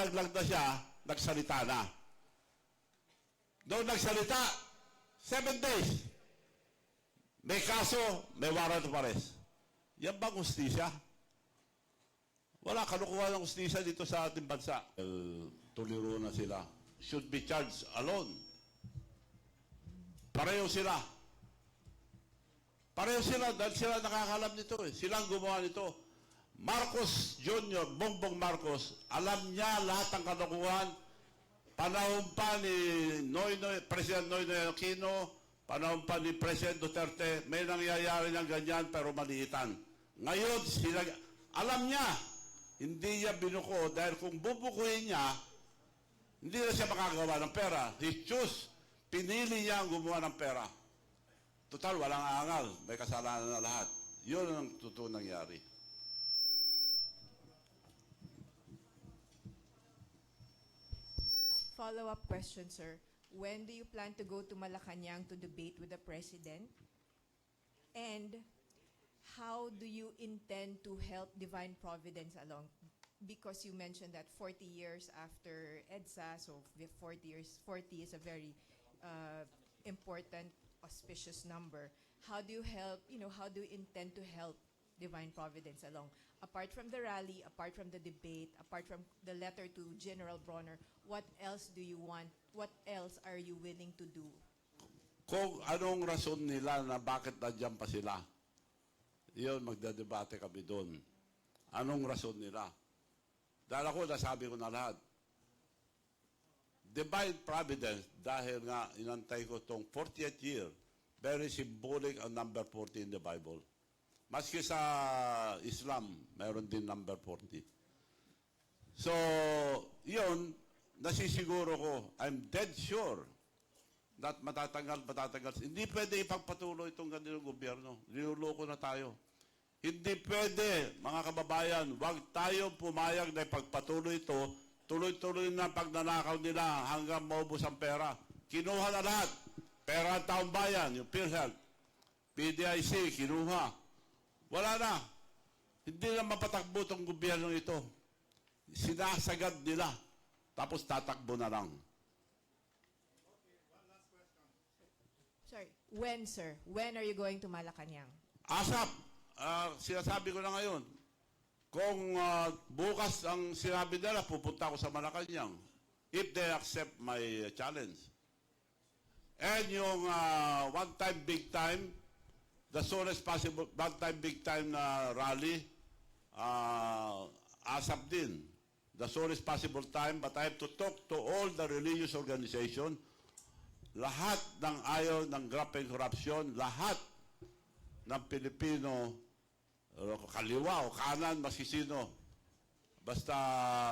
nalaglag na siya, nagsalita na. Doon nagsalita, 7 days. May kaso, may warrant of arrest. Yan bang hustisya? Wala kalukuhan ng hustisya dito sa ating bansa. Tuliro na sila. Should be charged alone. Pareho sila. Pareho sila dahil sila nakakalam nito eh. Silang gumawa nito. Marcos Jr., Bongbong Marcos, alam niya lahat ng kalukuhan. Panahon pa ni President Noynoy Aquino, panahon pa ni President Duterte, may nangyayari ng ganyan pero maliitan. Ngayon, alam niya, hindi niya binuko dahil kung bubukuhin niya, hindi na siya makagawa ng pera. He choose, pinili niya ang gumawa ng pera. Total, walang aangal, may kasalanan na lahat. Yun ang totoo nangyari. Follow-up question, sir. When do you plan to go to Malacanang to debate with the President? And how do you intend to help Divine Providence along? Because you mentioned that 40 years after EDSA, so 40 is a very important, auspicious number. How do you help, how do you intend to help Divine Providence along? Apart from the rally, apart from the debate, apart from the letter to General Bronner, what else do you want? What else are you willing to do? Kung anong rason nila na bakit nandiyan pa sila, yun, magdadebate kami doon. Anong rason nila? Dahil ako, nasabi ko na lahat. Divine Providence, dahil nga inantay ko itong 40th year, very symbolic ang number 40 in the Bible. Maski sa Islam, mayroon din number 40. So, yun, nasisiguro ko, I'm dead sure that matatanggal. Hindi pwede ipagpatuloy itong ganitong gobyerno. Niluloko na tayo. Hindi pwede, mga kababayan, huwag tayo pumayag na ipagpatuloy ito. Tuloy-tuloy na pagnanakaw nila hanggang maubos ang pera. Kinuha na lahat. Pera ang taong bayan, yung PhilHealth, PDIC, kinuha. Wala na. Hindi na mapatakbo itong gobyerno ito. Sinasagad nila. Tapos tatakbo na lang. Sorry, when, sir? When are you going to Malacanang? ASAP, sinasabi ko na ngayon, kung bukas ang sinabi nila, pupunta ako sa Malacanang. If they accept my challenge. And yung one time, big time, the soonest possible, one time, big time na rally, ASAP din. The soonest possible time, but I have to talk to all the religious organization, lahat ng ayaw ng graft and corruption, lahat ng Pilipino, kaliwa o kanan, masisino. Basta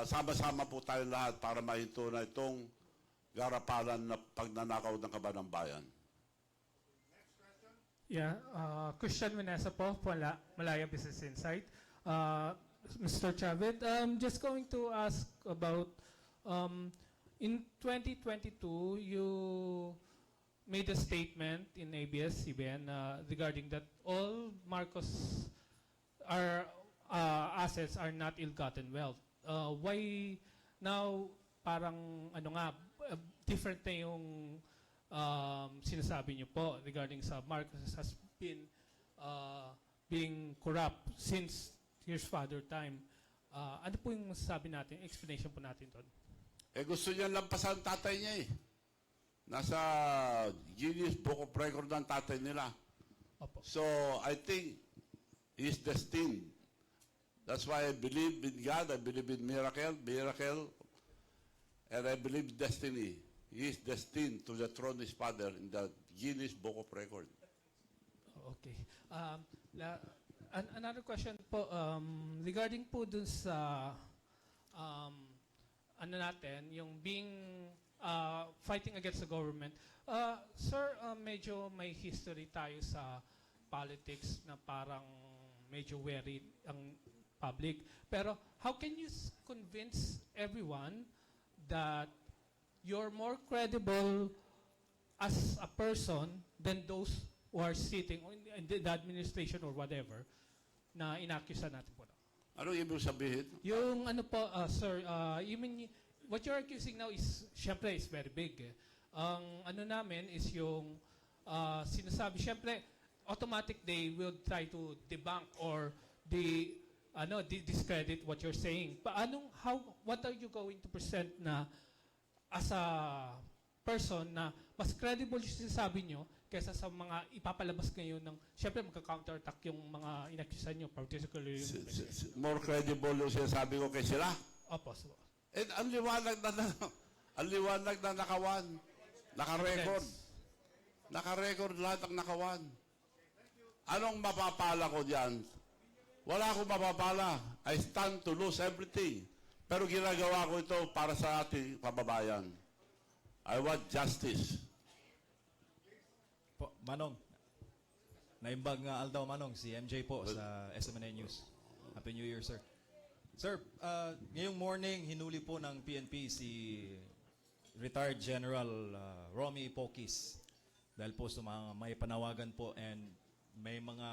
sama-sama po tayo lahat para mahinto na itong garapalan na pagnanakaw ng kabanang bayan. Yeah, Christian Vanessa po, Malaya Business Insight. Mr. Chavez, I'm just going to ask about, in 2022, you made a statement in ABS-CBN regarding that all Marcos assets are not ill-gotten wealth. Why now parang different na yung sinasabi niyo po regarding sa Marcos has been being corrupt since his father time. Ano po yung masasabi natin, explanation po natin doon? Gusto niya lampasan tatay niya eh. Nasa Guinness Book of Record ng tatay nila. Opo. So, I think he's destined. That's why I believe in God, I believe in miracle, and I believe destiny. He is destined to the throne of his father in the Guinness Book of Record. Okay. Another question po, regarding po dun sa yung fighting against the government. Sir, medyo may history tayo sa politics na parang medyo wary ang public. Pero how can you convince everyone that you're more credible as a person than those who are sitting in the administration or whatever na inakusa natin po na? Anong ibig sabihin? Yung ano po, sir, you mean, what you're accusing now is, syempre, is very big. Ang ano namin is yung sinasabi, syempre, automatic they will try to debunk or discredit what you're saying. What are you going to present na as a person na mas credible yung sinasabi nyo kaysa sa mga ipapalabas ngayon ng, syempre magka-counterattack yung mga inakusan nyo, particularly yung More credible yung sinasabi ko kay sila. Opo, so, And ang liwanag na nakawan. Naka-record. Naka-record lahat ang nakawan. Anong mapapala ko diyan? Wala akong mapapala. I stand to lose everything. Pero ginagawa ko ito para sa ating kababayan. I want justice. Po, Manong. Naimbag nga Aldaw Manong, si MJ po sa SMNA News. Happy New Year, sir. Sir, ngayong morning, hinuli po ng PNP si retired General Romy Pokis dahil po sa mga may panawagan po and may mga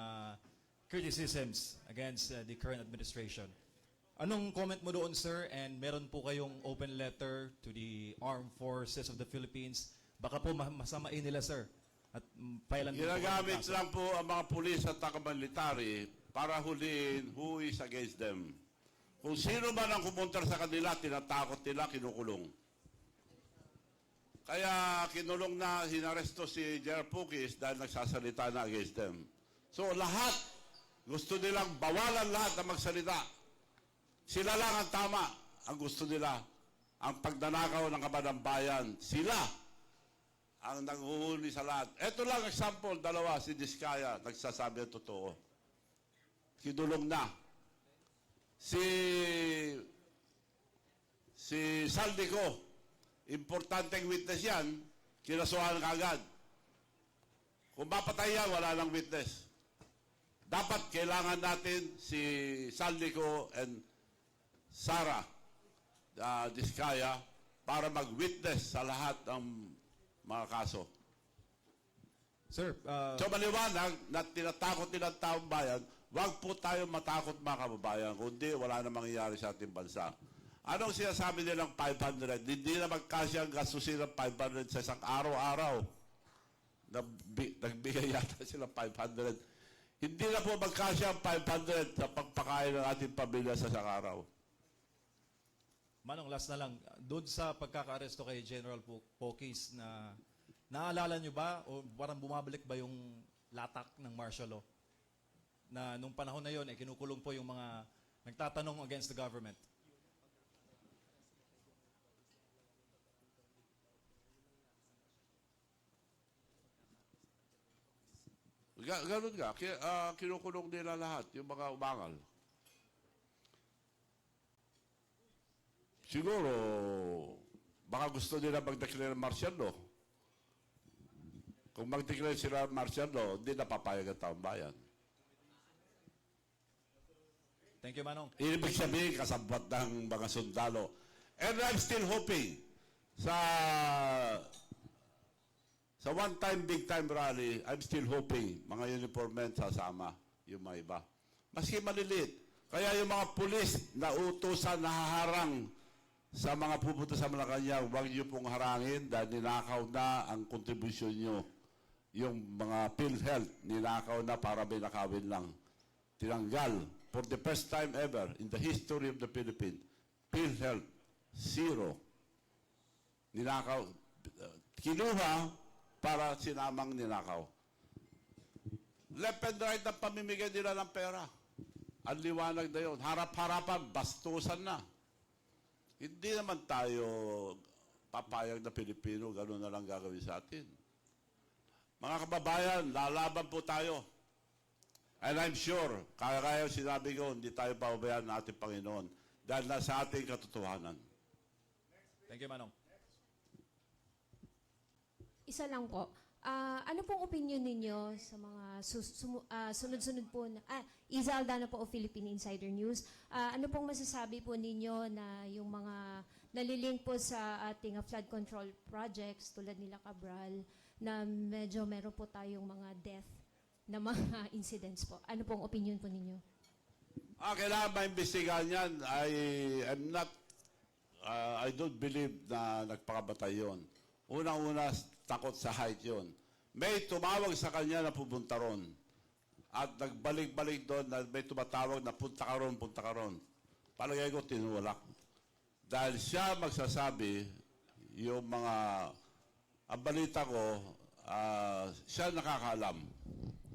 criticisms against the current administration. Anong comment mo doon, sir? And meron po kayong open letter to the Armed Forces of the Philippines. Baka po masamain nila, sir. At pailan po Ginagamit kaso. lang po ang mga pulis at taga-military para huliin who is against them. Kung sino man ang kumontra sa kanila, tinatakot nila, kinukulong. Kaya kinulong na, hinaresto si General Pukis dahil nagsasalita na against them. So lahat, gusto nilang bawalan lahat na magsalita. Sila lang ang tama. Ang gusto nila, ang pagnanakaw ng kaban ng bayan, sila ang nanghuhuli sa lahat. Ito lang example, dalawa, si Diskaya, nagsasabi ang totoo. Kinulong na. Si Saldico, importanteng witness yan, kinasuhan kagad. Kung mapatay yan, wala nang witness. Dapat kailangan natin si Saldico and Sara Diskaya para mag-witness sa lahat ng mga kaso. Sir, So maliwanag na tinatakot nilang taong bayan, wag po tayo matakot mga kababayan, kundi wala na mangyayari sa ating bansa. Anong sinasabi nilang 500? Hindi na magkasya ang gastusin ng 500 sa isang araw-araw. Nagbigay yata sila 500. Hindi na po magkasya ang 500 sa pagpakain ng ating pamilya sa isang araw. Manong, last na lang. Doon sa pagkaka-aresto kay General Pokis na naalala nyo ba o parang bumabalik ba yung latak ng martial law? Na nung panahon na yon, kinukulong po yung mga nagtatanong against the government. Ganun nga, kinukulong nila lahat, yung mga umangal. Siguro, baka gusto nila mag-declare ng martial law. Kung mag-declare sila ng martial law, hindi napapayag ang taong bayan. Thank you, Manong. Ibig sabihin, kasabot ng mga sundalo. And I'm still hoping sa one-time, big-time rally, I'm still hoping mga uniform men sasama yung mga iba. Maski maliliit. Kaya yung mga pulis na utusan, nahaharang sa mga pupunta sa Malacanang, huwag niyo pong harangin dahil ninakaw na ang kontribusyon niyo. Yung mga PhilHealth, ninakaw na para may nakawin lang. Tinanggal. For the first time ever in the history of the Philippines, PhilHealth, zero. Ninakaw. Kinuha para sinamang ninakaw. Left and right ang pamimigay nila ng pera. Ang liwanag na yun. Harap-harapan, bastusan na. Hindi naman tayo papayag na Pilipino, gano'n na lang gagawin sa atin. Mga kababayan, lalaban po tayo. And I'm sure, kaya sinabi ko, hindi tayo pababayaan ng ating Panginoon dahil nasa ating katotohanan. Thank you, Manong. Isa lang po. Ano pong opinion ninyo sa mga sunod-sunod po na Iza Aldana po o Philippine Insider News? Ano pong masasabi po ninyo na yung mga nalilink po sa ating flood control projects tulad nila Cabral na medyo meron po tayong mga death na mga incidents po? Ano pong opinion po ninyo? Kailangan maimbestigahan yan. I don't believe na nagpakabatay yun. Unang-una, takot sa height yun. May tumawag sa kanya na pupunta ron. At nagbalik-balik doon na may tumatawag na punta ka ron, punta ka ron. Palagay ko, tinulak. Dahil siya magsasabi, yung mga, ang balita ko, siya nakakaalam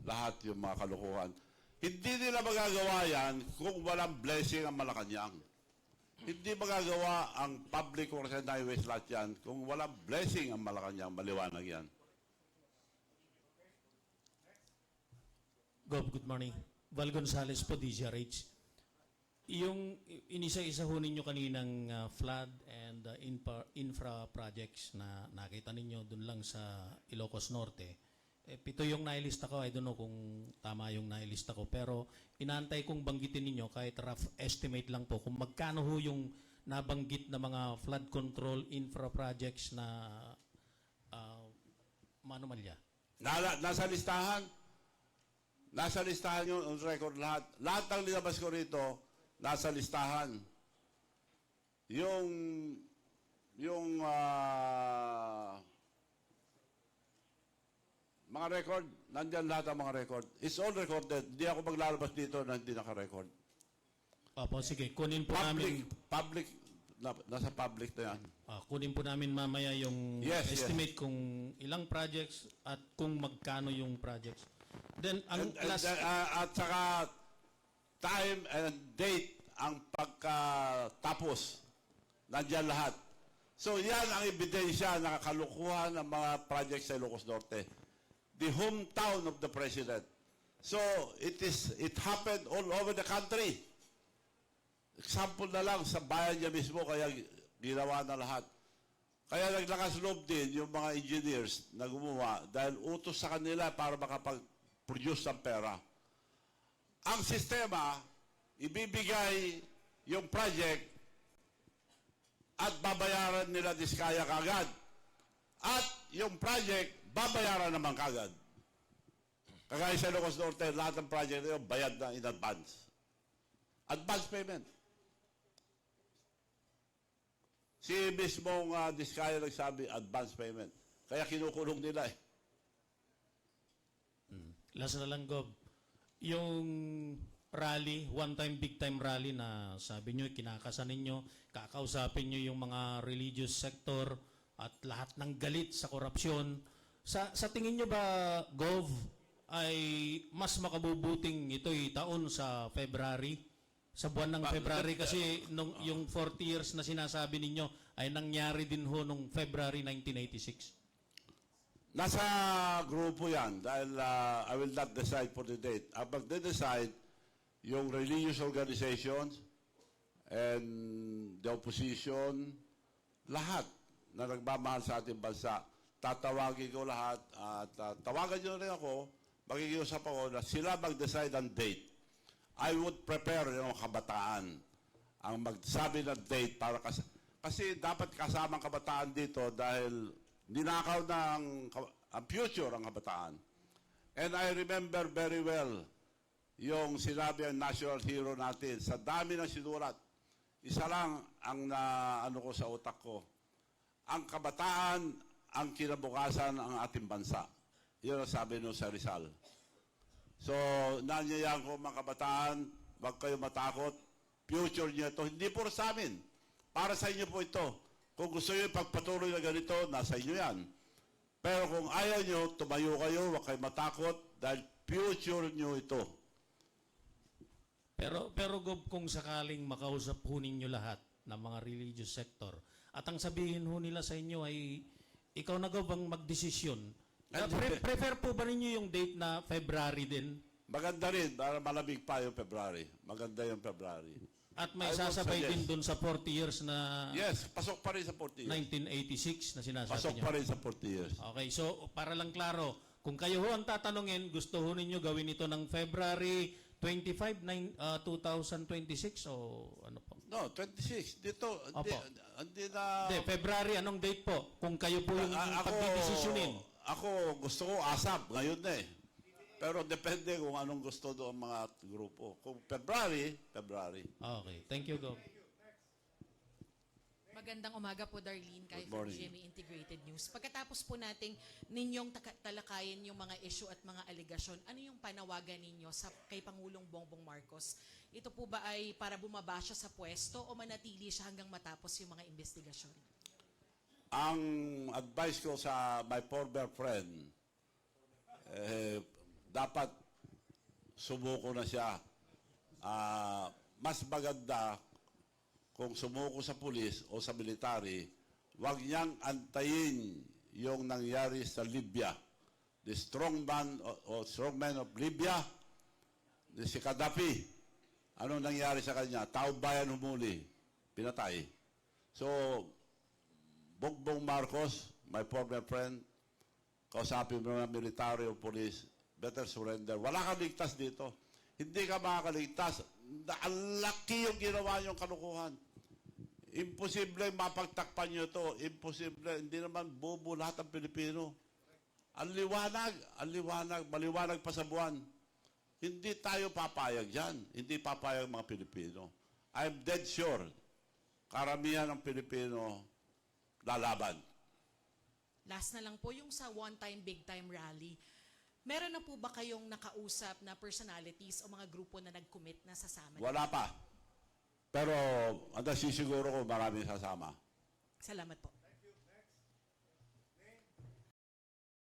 lahat yung mga kalukuhan. Hindi nila magagawa yan kung walang blessing ang Malacanang. Hindi magagawa ang public works and highways lahat yan kung walang blessing ang Malacanang. Maliwanag yan. Gob, good morning. Val Gonzales po, DZRH. Yung inisa-isa ho ninyo kaninang flood and infra projects na nakita ninyo dun lang sa Ilocos Norte, 7 yung nailista ko. I don't know kung tama yung nailista ko. Pero inaantay kong banggitin ninyo kahit rough estimate lang po kung magkano ho yung nabanggit na mga flood control infra projects na manomalya. Nasa listahan. Nasa listahan yun, on record lahat. Lahat ng linabas ko rito, nasa listahan. Mga record, nandyan lahat ang mga record. It's all recorded. Hindi ako maglalabas dito na hindi naka-record. Opo, sige. Kunin po namin. Nasa public na yan. Kunin po namin mamaya yung Yes, estimate kung ilang projects at kung magkano yung projects. Then, ang last... At saka, time and date ang pagkatapos. Nandyan lahat. So, yan ang ebidensya na kalukuhan ng mga projects sa Ilocos Norte. The hometown of the president. So, it happened all over the country. Example na lang, sa bayan niya mismo, kaya ginawa na lahat. Kaya naglakas loob din yung mga engineers na gumawa dahil utos sa kanila para makapag-produce ng pera. Ang sistema, ibibigay yung project at babayaran nila diskaya kagad. At yung project, babayaran naman kagad. Kagaya sa Ilocos Norte, lahat ng project nila bayad na in advance. Advance payment. Si mismong diskaya nagsabi, advance payment. Kaya kinukulong nila eh. Last na lang, Gob. Yung rally, one-time, big-time rally na sabi nyo, kinakasan ninyo, kakausapin nyo yung mga religious sector at lahat ng galit sa korupsyon. Sa tingin nyo ba, Gov, ay mas makabubuting ito'y taon sa February? Sa buwan ng February kasi yung 40 years na sinasabi ninyo ay nangyari din ho nung February 1986. Nasa grupo yan dahil I will not decide for the date. Ang magde-decide yung religious organizations and the opposition, lahat na nagmamahal sa ating bansa, tatawagin ko lahat at tawagan nyo rin ako, magkikiusap ako na sila mag-decide ang date. I would prepare yung kabataan ang magsabi ng date para kasi dapat kasamang kabataan dito dahil ninakaw ng ang future ang kabataan. And I remember very well yung sinabi ang national hero natin. Sa dami ng sinulat, isa lang ang ano ko sa utak ko. Ang kabataan ang kinabukasan ng ating bansa. Yun ang sabi nung sa Rizal. So, nanyayan ko mga kabataan, huwag kayo matakot. Future niyo ito. Hindi po sa amin. Para sa inyo po ito. Kung gusto niyo pagpatuloy na ganito, nasa inyo yan. Pero kung ayaw niyo, tumayo kayo, huwag kayo matakot dahil future niyo ito. Pero Gob, kung sakaling makausap ho ninyo lahat ng mga religious sector at ang sabihin ho nila sa inyo ay ikaw na Gob ang magdesisyon, prefer po ba ninyo yung date na February din? Maganda rin, para malamig pa yung February. Maganda yung February. At may I would sasabay suggest. din dun sa 40 years na Yes, pasok pa rin sa 40 years. 1986 na sinasabi Pasok niyo. pa rin sa 40 years. Okay, so para lang klaro, kung kayo ho ang tatanungin, gusto ho ninyo gawin ito ng February 25, 2026 o ano po? No, 26. Dito, Opo. hindi na... Hindi, February, anong date po? Kung kayo po yung pagdidesisyonin. Ako, gusto ko ASAP. Ngayon na eh. Pero depende kung anong gusto doon mga grupo. Kung February, February. Okay. Thank you, Gov. Magandang umaga po, Darlene, kay Good morning. GMA Integrated News. Pagkatapos po nating ninyong talakayin yung mga issue at mga alegasyon, ano yung panawagan ninyo kay Pangulong Bongbong Marcos? Ito po ba ay para bumaba siya sa pwesto o manatili siya hanggang matapos yung mga investigasyon? Ang advice ko sa my former friend, dapat sumuko na siya. Mas maganda kung sumuko sa pulis o sa military, wag niyang antayin yung nangyari sa Libya. The strongman of Libya, si Gaddafi. Anong nangyari sa kanya? Tao bayan humuli, pinatay. So, Bongbong Marcos, my former friend, kausapin mo ng military o police, better surrender. Wala kang ligtas dito. Hindi ka makakaligtas. Ang laki yung ginawa niyong kalukuhan. Imposible mapagtakpan niyo to. Imposible. Hindi naman bobo lahat ng Pilipino. Ang liwanag, maliwanag pa sa buwan. Hindi tayo papayag dyan. Hindi papayag mga Pilipino. I'm dead sure, karamihan ng Pilipino lalaban. Last na lang po, yung sa one-time, big-time rally, meron na po ba kayong nakausap na personalities o mga grupo na nag-commit na sasama? Wala pa. Pero, ang nasisiguro ko maraming sasama. Salamat po.